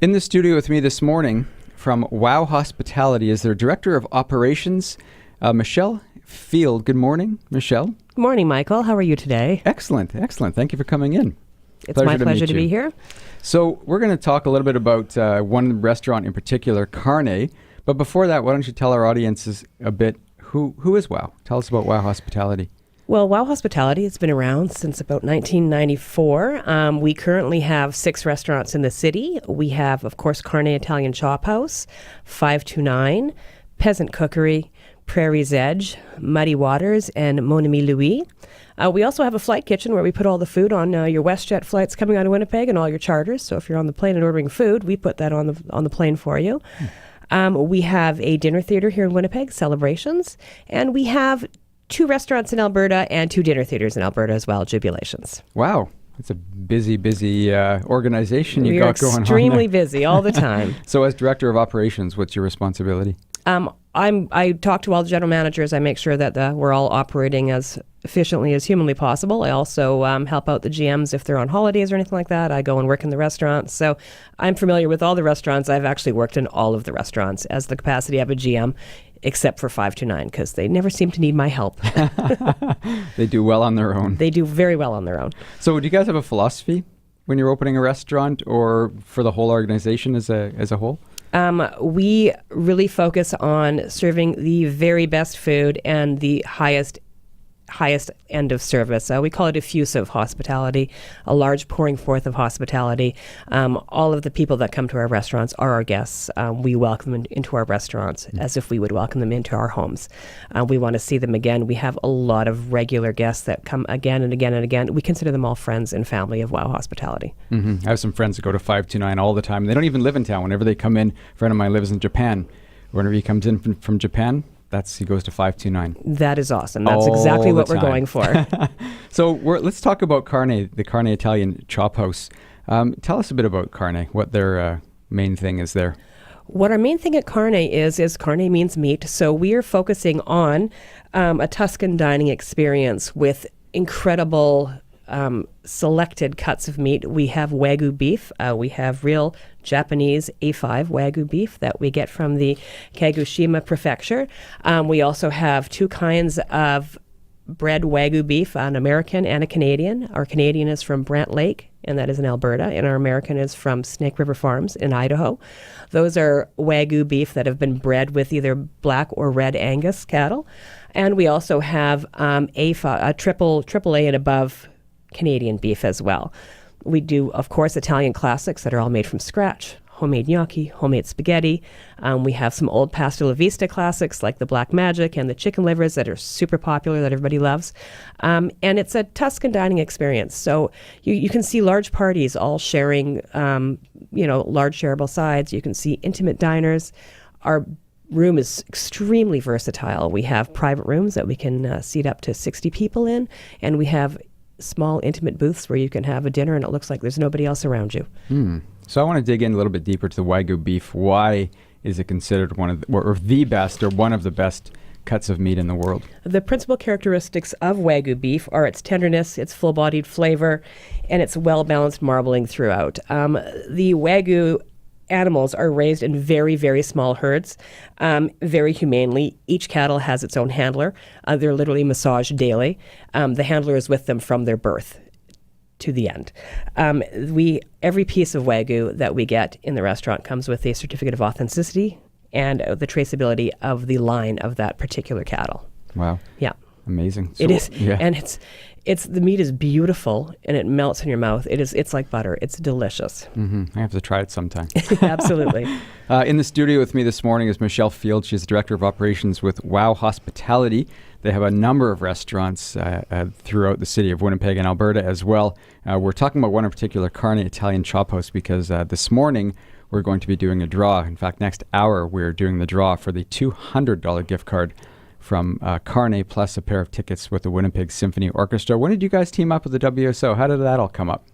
In the studio with me this morning from Wow Hospitality is their Director of Operations, Michelle Field. Good morning, Michelle. Good morning, Michael. How are you today? Excellent, excellent. Thank you for coming in. It's my pleasure to be here. So we're going to talk a little bit about one restaurant in particular, Carne. But before that, why don't you tell our audiences a bit, who is Wow? Tell us about Wow Hospitality. Well, Wow Hospitality has been around since about 1994. We currently have 6 restaurants in the city. We have, of course, Carne Italian Chophouse, 529, Peasant Cookery, Prairie's Edge, Muddy Waters, and Mon Ami Louis. We also have a flight kitchen where we put all the food on your WestJet flights coming out of Winnipeg and all your charters. So if you're on the plane and ordering food, we put that on the plane for you. We have a dinner theater here in Winnipeg, Celebrations, and we have 2 restaurants in Alberta and 2 dinner theaters in Alberta as well, Jubilations. Wow. It's a busy organization you got going on. We're extremely busy all the time. So as Director of Operations, what's your responsibility? I talk to all the general managers. I make sure that we're all operating as efficiently as humanly possible. I also help out the GMs if they're on holidays or anything like that. I go and work in the restaurants. So I'm familiar with all the restaurants. I've actually worked in all of the restaurants as the capacity of a GM, except for 529, because they never seem to need my help. They do well on their own. They do very well on their own. So do you guys have a philosophy when you're opening a restaurant or for the whole organization as a whole? We really focus on serving the very best food and the highest end of service. We call it effusive hospitality, a large pouring forth of hospitality. All of the people that come to our restaurants are our guests. We welcome them into our restaurants as if we would welcome them into our homes. We want to see them again. We have a lot of regular guests that come again and again and again. We consider them all friends and family of Wow Hospitality. Mm-hmm. I have some friends that go to 529 all the time. They don't even live in town. Whenever they come in, a friend of mine lives in Japan. Whenever he comes in from Japan, he goes to 529. That is awesome. That's exactly what we're going for. So let's talk about Carne, the Carne Italian Chophouse. Tell us a bit about Carne, what their main thing is there. What our main thing at Carne is Carne means meat. So we are focusing on a Tuscan dining experience with incredible selected cuts of meat. We have Wagyu beef. We have real Japanese A5 Wagyu beef that we get from the Kagoshima Prefecture. We also have 2 kinds of bred Wagyu beef, an American and a Canadian. Our Canadian is from Brant Lake, and that is in Alberta, and our American is from Snake River Farms in Idaho. Those are Wagyu beef that have been bred with either black or red Angus cattle. And we also have a triple A and above Canadian beef as well. We do, of course, Italian classics that are all made from scratch. Homemade gnocchi, homemade spaghetti. We have some old pasta la vista classics like the Black Magic and the chicken livers that are super popular that everybody loves. And it's a Tuscan dining experience. So you can see large parties all sharing, large shareable sides. You can see intimate diners. Our room is extremely versatile. We have private rooms that we can seat up to 60 people in, and we have small intimate booths where you can have a dinner and it looks like there's nobody else around you. So I want to dig in a little bit deeper to the Wagyu beef. Why is it considered one of the best or one of the best cuts of meat in the world? The principal characteristics of Wagyu beef are its tenderness, its full-bodied flavor, and its well-balanced marbling throughout. The Wagyu animals are raised in very, very small herds, very humanely. Each cattle has its own handler. They're literally massaged daily. The handler is with them from their birth to the end. Every piece of Wagyu that we get in the restaurant comes with a certificate of authenticity and the traceability of the line of that particular cattle. Wow. Yeah. Amazing. So, it is. Yeah. And the meat is beautiful and it melts in your mouth. It's like butter. It's delicious. Mm-hmm. I have to try it sometime. Absolutely. In the studio with me this morning is Michelle Field. She's the Director of Operations with Wow Hospitality. They have a number of restaurants throughout the city of Winnipeg and Alberta as well. We're talking about one in particular, Carne Italian Chophouse, because this morning we're going to be doing a draw. In fact, next hour we're doing the draw for the $200 gift card from Carne, plus a pair of tickets with the Winnipeg Symphony Orchestra. When did you guys team up with the WSO? How did that all come up?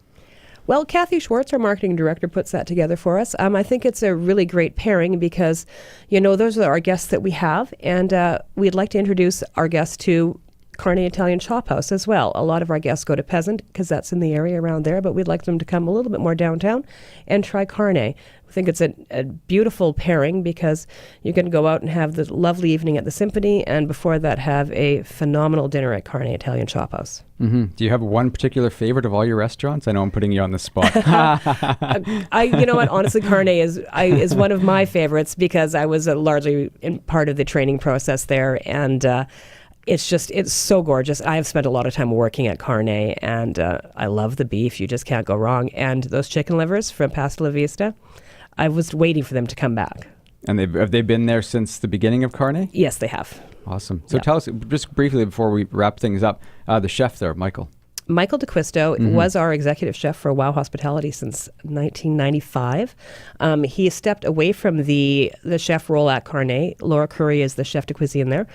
Well, Kathy Schwartz, our marketing director, puts that together for us. I think it's a really great pairing because, those are our guests that we have, and we'd like to introduce our guests to Carne Italian Chophouse as well. A lot of our guests go to Peasant because that's in the area around there, but we'd like them to come a little bit more downtown and try Carne. I think it's a beautiful pairing because you can go out and have the lovely evening at the Symphony, and before that have a phenomenal dinner at Carne Italian Chophouse. Mm-hmm. Do you have one particular favorite of all your restaurants? I know I'm putting you on the spot. You know what? Honestly, Carne is one of my favorites because I was largely in part of the training process there, and it's so gorgeous. I have spent a lot of time working at Carne, and I love the beef. You just can't go wrong. And those chicken livers from Pasta La Vista, I was waiting for them to come back. And have they been there since the beginning of Carne? Yes, they have. Awesome. So tell us, just briefly before we wrap things up, the chef there, Michael. Michael DeQuisto was our executive chef for Wow Hospitality since 1995. He stepped away from the chef role at Carne. Laura Curry is the chef de cuisine there,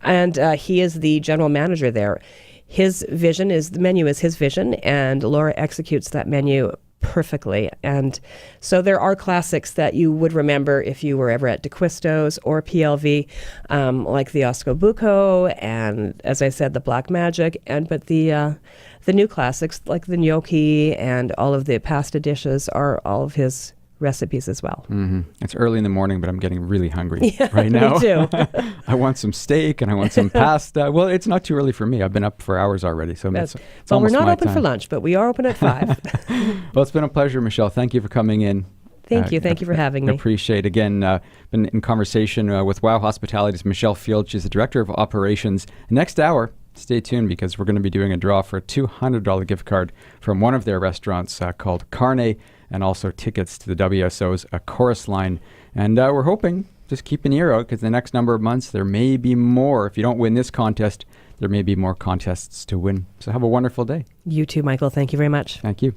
and he is the general manager there. His vision is, the menu is his vision, and Laura executes that menu perfectly. And so there are classics that you would remember if you were ever at DeQuisto's or PLV, like the Osco Buco, and as I said, the Black Magic, but the new classics like the gnocchi and all of the pasta dishes are all of his recipes as well. Mm-hmm. It's early in the morning, but I'm getting really hungry right now. Me too. I want some steak and I want some pasta. Well, it's not too early for me. I've been up for hours already, so it's well, we're almost not my open time. for lunch, but we are open at 5. Well, it's been a pleasure, Michelle. Thank you for coming in. Thank you for having me. Appreciate again. Been in conversation with Wow Hospitality's Michelle Field. She's the director of operations. Next hour, stay tuned because we're going to be doing a draw for a $200 gift card from one of their restaurants called Carne, and also tickets to the WSO's Chorus Line. And we're hoping, just keep an ear out, because the next number of months there may be more. If you don't win this contest, there may be more contests to win. So have a wonderful day. You too, Michael. Thank you very much. Thank you.